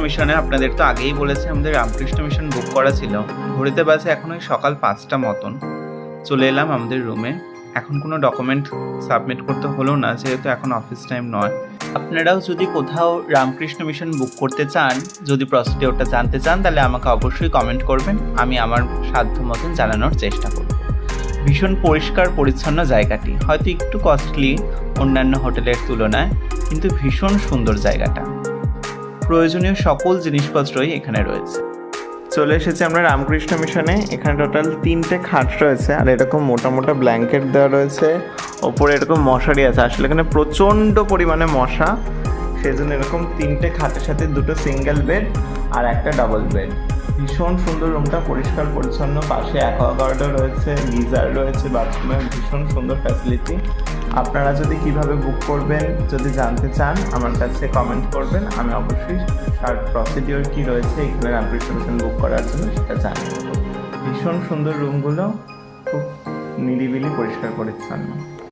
মিশনে আপনাদের তো আগেই বলেছি আমাদের রামকৃষ্ণ মিশন বুক করা ছিল। ঘড়িতে বাজে এখন ওই সকাল 5টা মতন। চলে এলাম আমাদের রুমে। এখন কোনো ডকুমেন্ট সাবমিট করতে হলো না, যেহেতু এখন অফিস টাইম নয়। আপনারাও যদি কোথাও রামকৃষ্ণ মিশন বুক করতে চান, যদি প্রসিডিওরটা জানতে চান, তাহলে আমাকে অবশ্যই কমেন্ট করবেন। আমি আমার সাধ্য মতন জানানোর চেষ্টা করব। ভীষণ পরিষ্কার পরিচ্ছন্ন জায়গাটি, হয়তো একটু কস্টলি অন্যান্য হোটেলের তুলনায়, কিন্তু ভীষণ সুন্দর জায়গাটা। প্রয়োজনীয় সকল জিনিসপত্রই এখানে রয়েছে। চলে এসেছি আমরা রামকৃষ্ণ মিশনে। এখানে টোটাল 3টে খাট রয়েছে, আর এরকম মোটা মোটা ব্ল্যাঙ্কেট দেওয়া রয়েছে। ওপরে এরকম মশারি আছে। আসলে এখানে প্রচণ্ড পরিমাণে মশা, সেই জন্য এরকম 3টে খাটের সাথে 2টো সিঙ্গেল বেড আর একটা ডাবল বেড। ভীষণ সুন্দর রুমটা, পরিষ্কার পরিচ্ছন্ন। পাশে অ্যাকোয়াগার্ডও রয়েছে, গিজার রয়েছে, বাথরুমে ভীষণ সুন্দর ফ্যাসিলিটি। আপনারা যদি কিভাবে বুক করবেন যদি জানতে চান, আমার কাছে কমেন্ট করবেন। আমি অবশ্যই তার প্রসিডিওর কী রয়েছে এখানে রামকৃষ্ণ মিশন বুক করার জন্য সেটা জানিয়ে দেবো। ভীষণ সুন্দর রুমগুলো, খুব নিরিবিলি, পরিষ্কার পরিচ্ছন্ন।